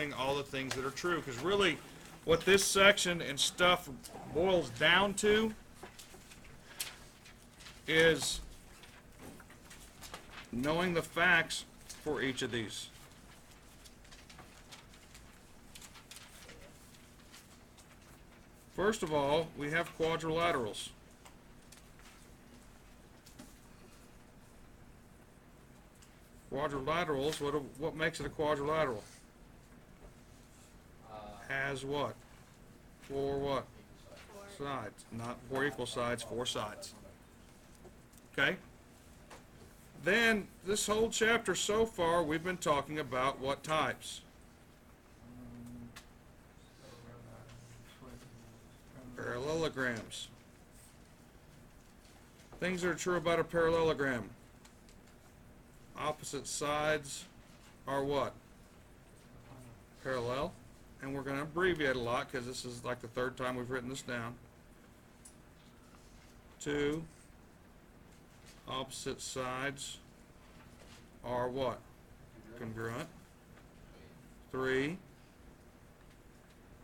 saying all the things that are true. Because really, what this section and stuff boils down to is knowing the facts for each of these. First of all, we have quadrilaterals. Quadrilaterals, what makes it a quadrilateral? Has what? Four what? Sides. Not four equal sides, four sides. Okay? Then, this whole chapter so far, we've been talking about what types? Parallelograms. Things that are true about a parallelogram. Opposite sides are what? Parallel. And we're going to abbreviate a lot because this is like the third time we've written this down. 2 opposite sides are what? Congruent. 3.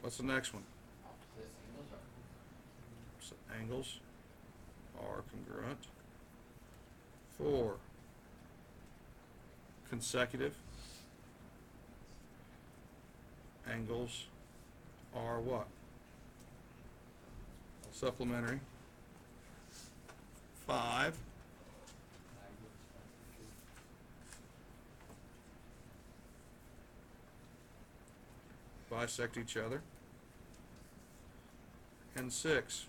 What's the next one? Opposite angles are congruent. 4. Consecutive angles are what? Supplementary. 5. Bisect each other. And 6.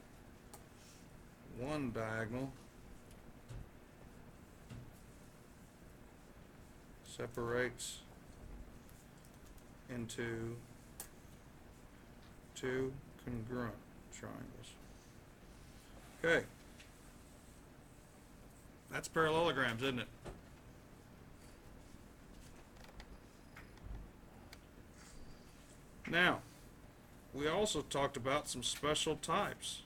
One diagonal separates into 2 congruent triangles. Okay. That's parallelograms, isn't it? Now, we also talked about some special types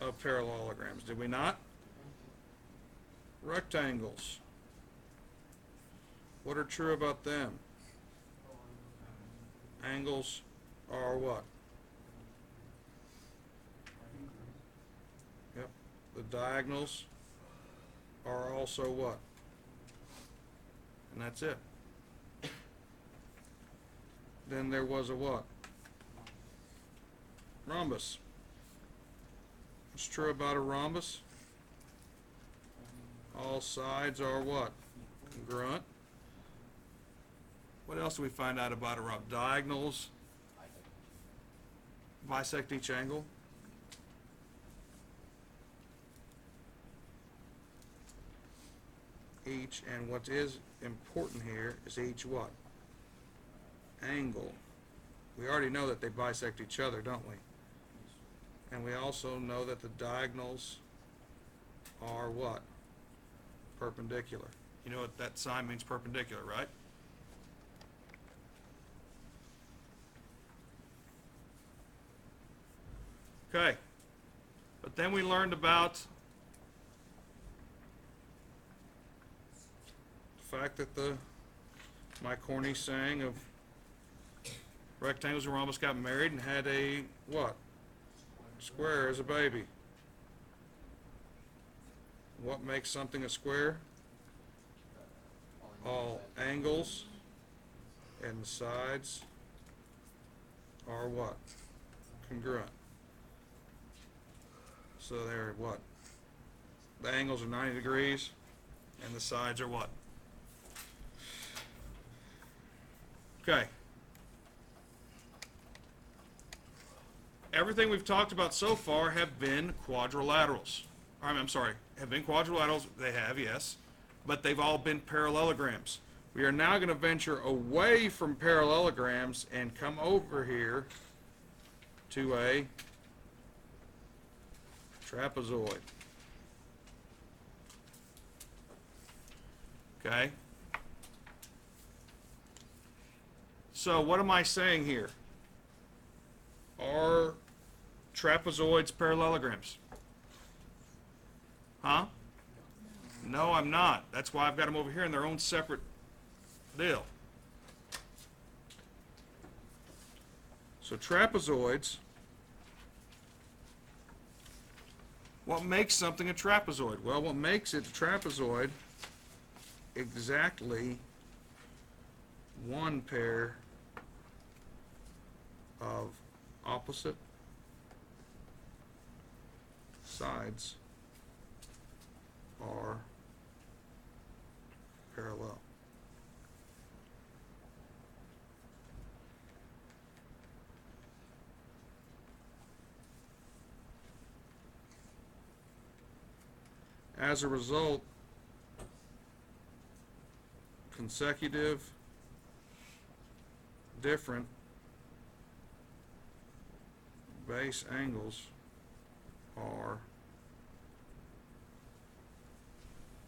of parallelograms, did we not? Rectangles. What are true about them? Angles are what? Yep. The diagonals are also what? And that's it. Then there was a what? Rhombus. What's true about a rhombus? All sides are what? Congruent. What else do we find out about a rhombus? Diagonals bisect each angle. Each, and what is important here is each what? Angle. We already know that they bisect each other, don't we? And we also know that the diagonals are what? Perpendicular. You know what that sign means, perpendicular, right? Okay. But then we learned about the fact that my corny saying of rectangles and rhombus got married and had a what? Square as a baby. What makes something a square? All angles and the sides are what? Congruent. So they're what? The angles are 90 degrees and the sides are what? Okay. Everything we've talked about so far have been quadrilaterals. I'm sorry, have been quadrilaterals. They have, yes. But they've all been parallelograms. We are now going to venture away from parallelograms and come over here to a trapezoid. Okay? So what am I saying here? Are trapezoids parallelograms? Huh? No, I'm not. That's why I've got them over here in their own separate deal. So trapezoids, what makes something a trapezoid? Well, what makes it a trapezoid, exactly one pair of opposite sides are parallel. As a result, consecutive, different base angles are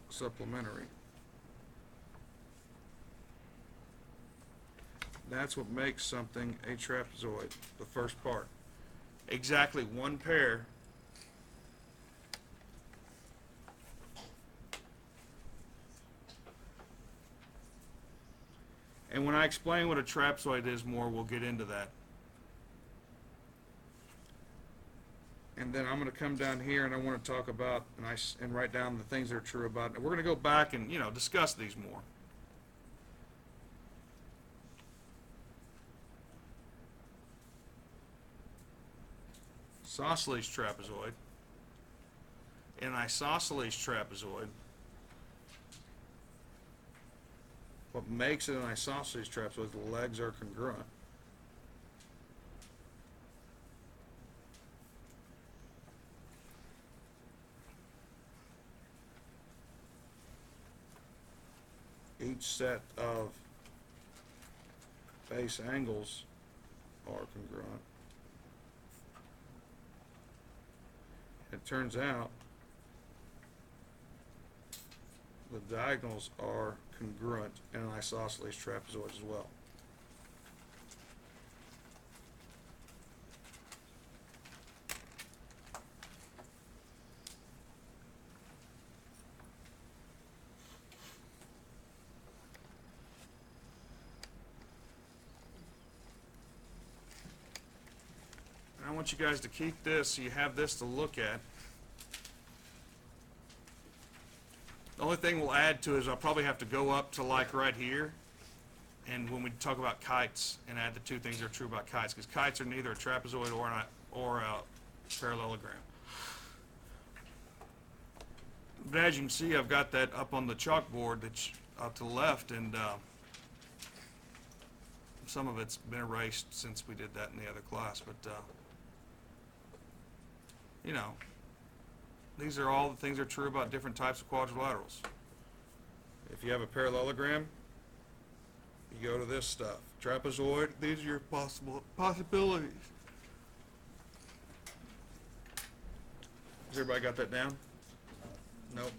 supplementary. That's what makes something a trapezoid, the first part. Exactly one pair and when I explain what a trapezoid is more, we'll get into that. And then I'm going to come down here and I want to talk about and write down the things that are true about it. We're going to go back and discuss these more. Isosceles trapezoid. An isosceles trapezoid. What makes it an isosceles trapezoid is the legs are congruent. Each set of base angles are congruent. It turns out the diagonals are congruent in an isosceles trapezoid as well. I want you guys to keep this so you have this to look at. The only thing we'll add to is I'll probably have to go up to like right here, and when we talk about kites, and add the two things that are true about kites, because kites are neither a trapezoid or a parallelogram. But as you can see, I've got that up on the chalkboard that's up to the left, and some of it's been erased since we did that in the other class, but these are all the things that are true about different types of quadrilaterals. If you have a parallelogram, you go to this stuff. Trapezoid, these are your possibilities. Has everybody got that down? Nope.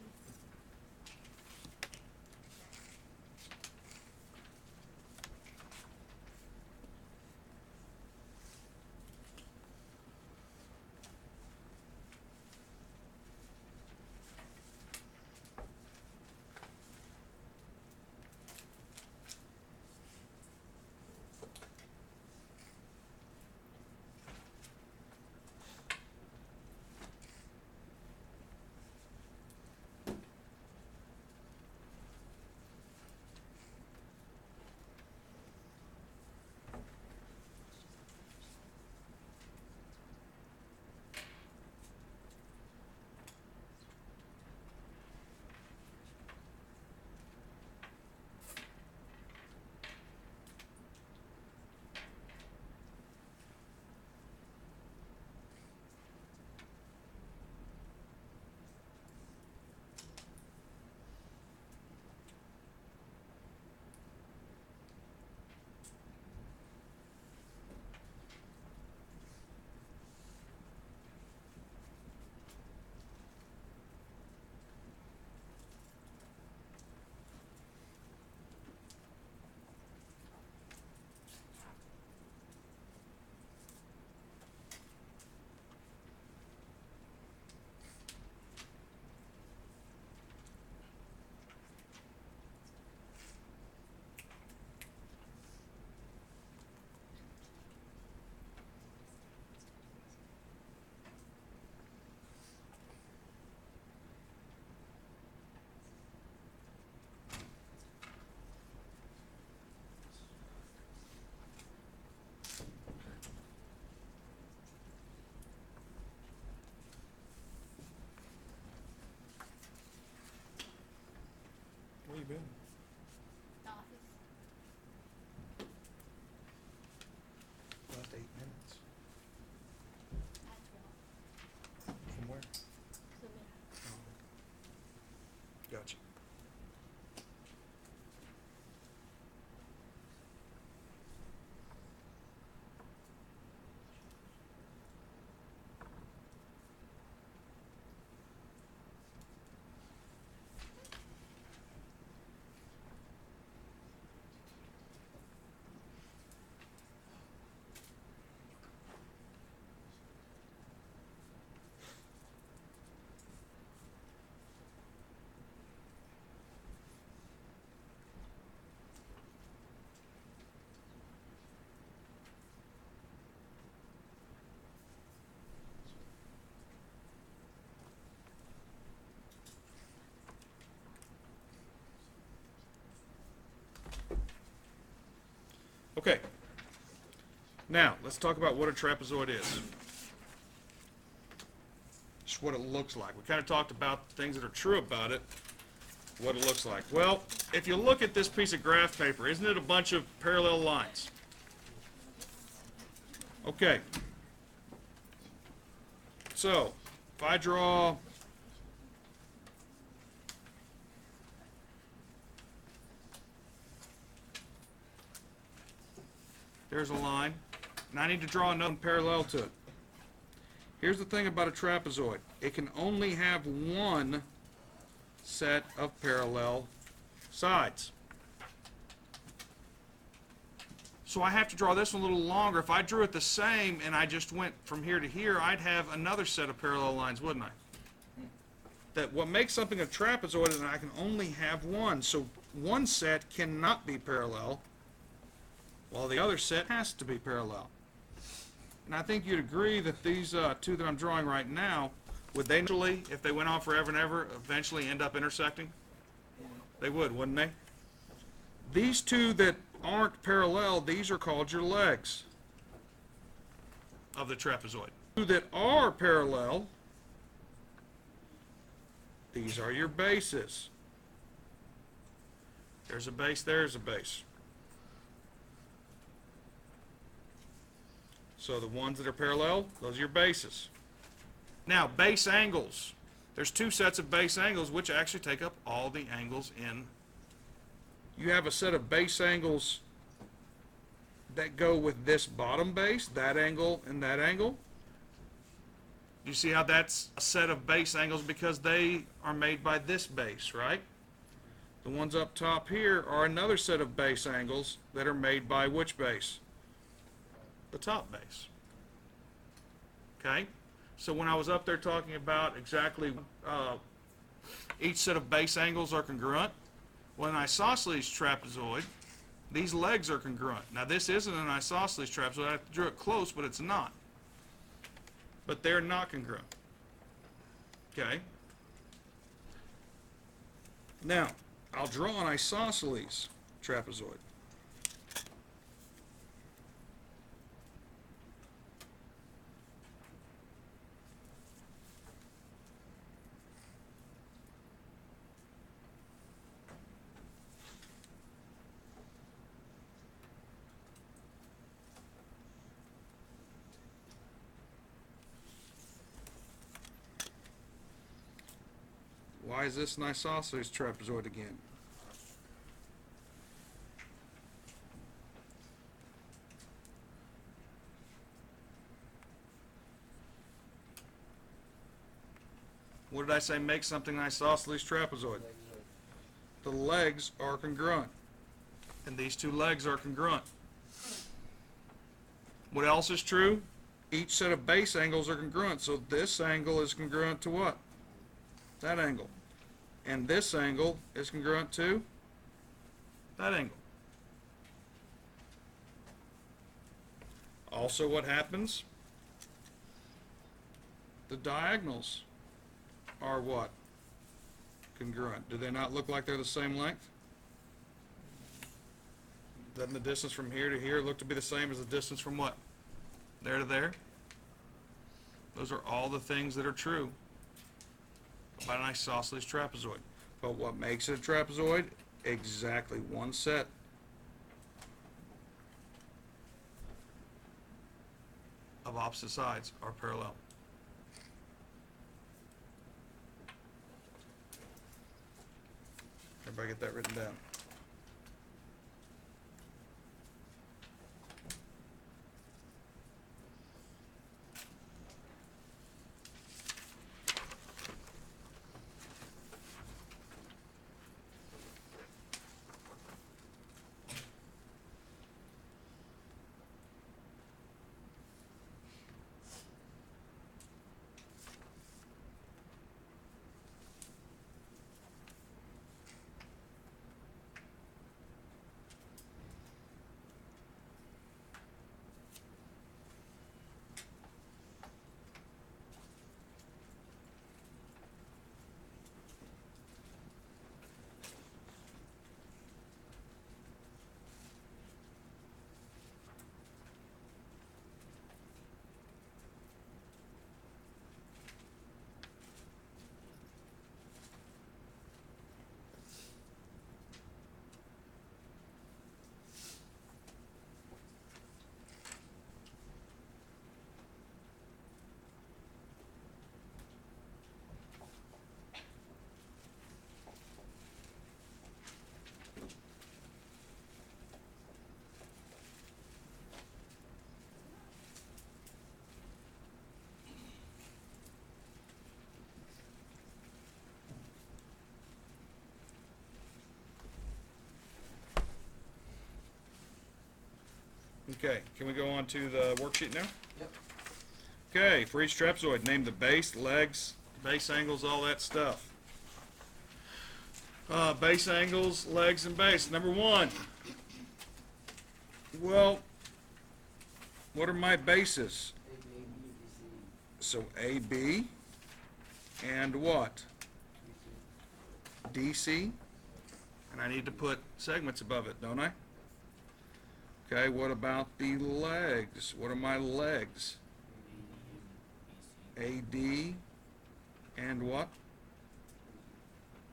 Okay. Now, let's talk about what a trapezoid is. Just what it looks like. We kind of talked about things that are true about it, what it looks like. Well, if you look at this piece of graph paper, isn't it a bunch of parallel lines? Okay. So, if I draw there's a line, and I need to draw another parallel to it. Here's the thing about a trapezoid. It can only have one set of parallel sides. So I have to draw this one a little longer. If I drew it the same and I just went from here to here, I'd have another set of parallel lines, wouldn't I? That what makes something a trapezoid is that I can only have one. So one set cannot be parallel, while the other set has to be parallel. And I think you'd agree that these two that I'm drawing right now, would they eventually, if they went on forever and ever, eventually end up intersecting? They would, wouldn't they? These two that aren't parallel, these are called your legs of the trapezoid. Two that are parallel, these are your bases. There's a base, there's a base. So the ones that are parallel, those are your bases. Now, base angles. There's two sets of base angles which actually take up all the angles in. You have a set of base angles that go with this bottom base, that angle and that angle. You see how that's a set of base angles because they are made by this base, right? The ones up top here are another set of base angles that are made by which base? The top base. Okay? So when I was up there talking about exactly each set of base angles are congruent, well, an isosceles trapezoid, these legs are congruent. Now this isn't an isosceles trapezoid. I drew it close, but it's not. But they're not congruent. Okay? Now, I'll draw an isosceles trapezoid. Why is this an isosceles trapezoid again? What did I say makes something an isosceles trapezoid? The legs are congruent. And these two legs are congruent. What else is true? Each set of base angles are congruent. So this angle is congruent to what? That angle. And this angle is congruent to that angle. Also, what happens? The diagonals are what? Congruent. Do they not look like they're the same length? Doesn't the distance from here to here look to be the same as the distance from what? There to there? Those are all the things that are true about an isosceles trapezoid. But what makes it a trapezoid? Exactly one set of opposite sides are parallel. Everybody get that written down? Okay, can we go on to the worksheet now? Yep. Okay, for each trapezoid, name the base, legs, base angles, all that stuff. Base angles, legs, and base. Number one. Well, what are my bases? So AB and what? DC. And I need to put segments above it, don't I? Okay, what about the legs? What are my legs? AD and what?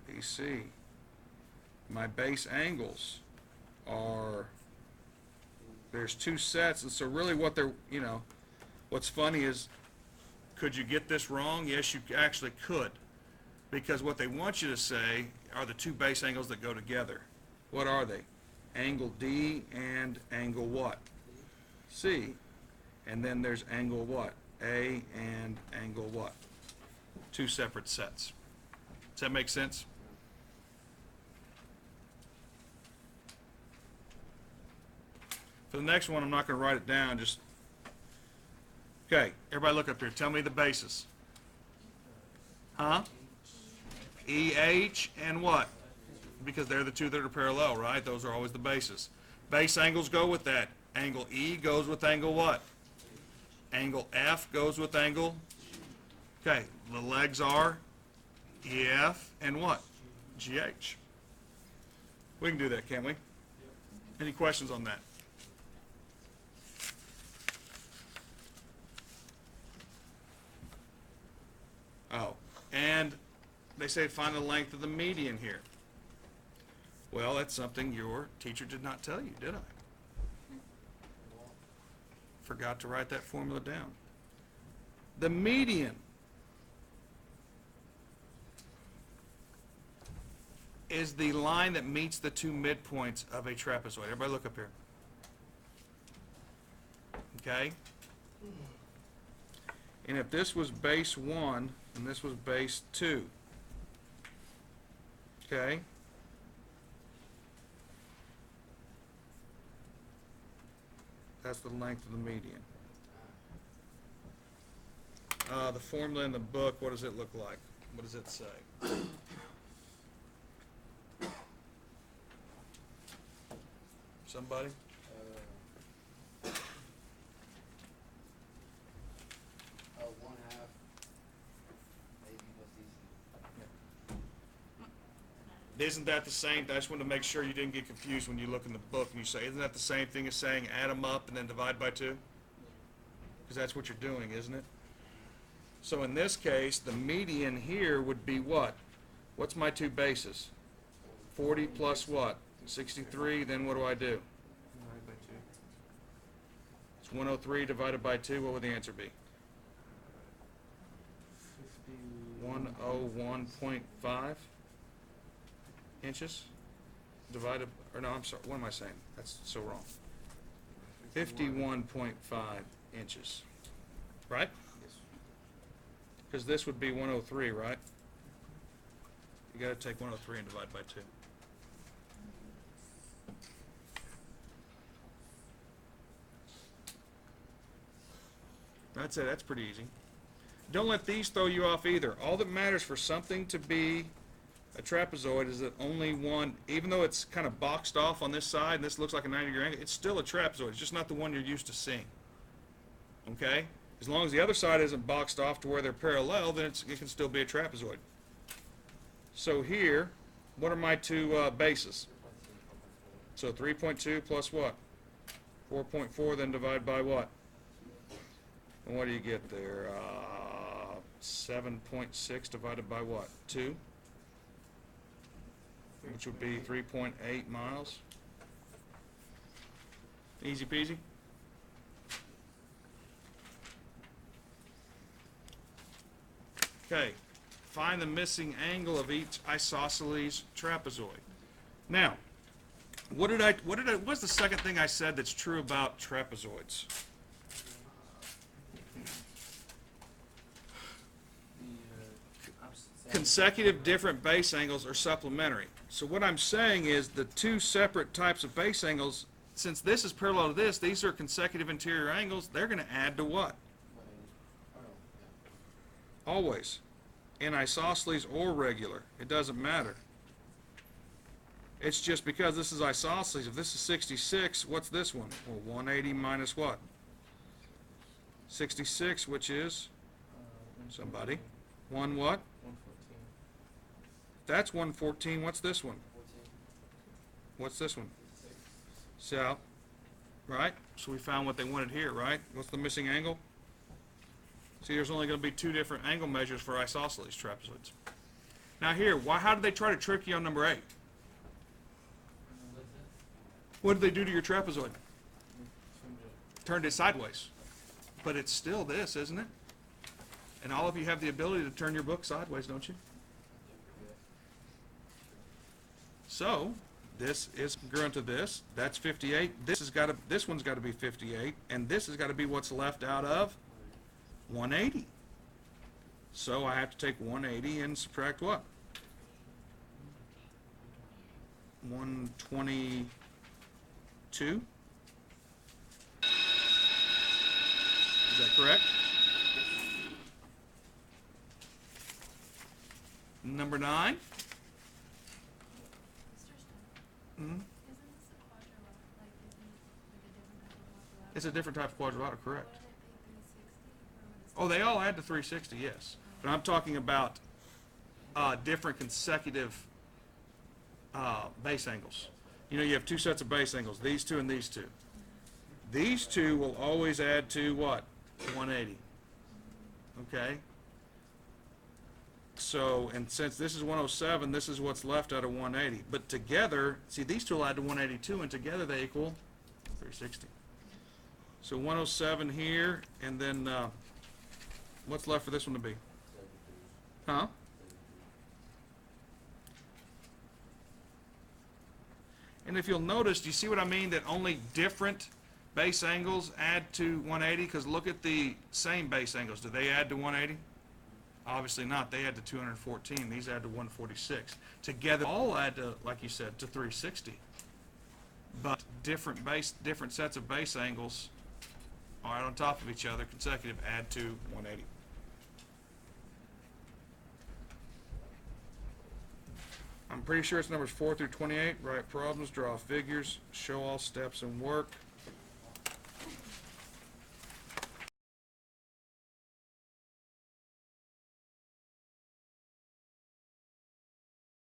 BC. My base angles are, there's two sets, and so really what they're, what's funny is, could you get this wrong? Yes, you actually could, because what they want you to say are the two base angles that go together. What are they? Angle D and angle what? C. And then there's angle what? A and angle what? Two separate sets. Does that make sense? For the next one, I'm not going to write it down, just, okay, everybody look up here. Tell me the bases. Huh? EH and what? Because they're the two that are parallel, right? Those are always the bases. Base angles go with that. Angle E goes with angle what? Angle F goes with angle. Okay, the legs are EF and what? GH. We can do that, can't we? Any questions on that? Oh, and they say find the length of the median here. Well, that's something your teacher did not tell you, did I? Forgot to write that formula down. The median is the line that meets the two midpoints of a trapezoid. Everybody look up here. Okay? And if this was base 1 and this was base 2, okay? That's the length of the median. The formula in the book, what does it look like? What does it say? Somebody? One half, maybe plus DC. Isn't that the same? I just wanted to make sure you didn't get confused when you look in the book and you say, isn't that the same thing as saying add them up and then divide by 2? Because that's what you're doing, isn't it? So in this case, the median here would be what? What's my two bases? 40 plus what? 63, then what do I do? Divided by 2. It's 103 divided by 2, what would the answer be? 101.5 inches divided, or no, I'm sorry, what am I saying? That's so wrong. 51.5 inches, right? Yes. Because this would be 103, right? You got to take 103 and divide by 2. That's it. That's pretty easy. Don't let these throw you off either. All that matters for something to be a trapezoid is that only one, even though it's kind of boxed off on this side and this looks like a 90-degree angle, it's still a trapezoid. It's just not the one you're used to seeing. Okay? As long as the other side isn't boxed off to where they're parallel, then it can still be a trapezoid. So here, what are my two bases? So 3.2 plus what? 4.4, then divide by what? And what do you get there? 7.6 divided by what? 2? Which would be 3.8 miles. Easy peasy. Okay, find the missing angle of each isosceles trapezoid. Now, what's the second thing I said that's true about trapezoids? Consecutive different base angles are supplementary. So what I'm saying is the two separate types of base angles since this is parallel to this, these are consecutive interior angles, they're gonna add to what? 180. Oh, no, yeah. Always. In isosceles or regular, it doesn't matter. It's just because this is isosceles, if this is 66, what's this one? Well, 180 minus what? 66, which is, somebody, one what? 114. That's 114, what's this one? 14. What's this one? 56. South, right? So we found what they wanted here, right? What's the missing angle? See, there's only going to be two different angle measures for isosceles trapezoids. Now here, how did they try to trick you on number 8? What did they do to your trapezoid? Turned it sideways. But it's still this, isn't it? And all of you have the ability to turn your book sideways, don't you? So, this is congruent to this. That's 58. This one's got to be 58, and this has got to be what's left out of 180. So I have to take 180 and subtract what? 122. Is that correct? Number 9. Mr. Stone, Mhm. isn't this a quadrilateral? Like, isn't it like a different type of quadrilateral? It's a different type of quadrilateral, correct? Wouldn't it be 360? Or would it Oh, they all add to 360, yes. But I'm talking about different consecutive base angles. You know, you have two sets of base angles, these two and these two. These two will always add to what? 180. Okay? So, and since this is 107, this is what's left out of 180. But together, see, these two will add to 182, and together they equal 360. So 107 here, and then what's left for this one to be? Huh? And if you'll notice, do you see what I mean? That only different base angles add to 180? Because look at the same base angles. Do they add to 180? Obviously not. They add to 214. These add to 146. Together, all add to, like you said, to 360. But different sets of base angles are on top of each other, consecutive, add to 180. I'm pretty sure it's numbers 4 through 28. Write problems, draw figures, show all steps, and work.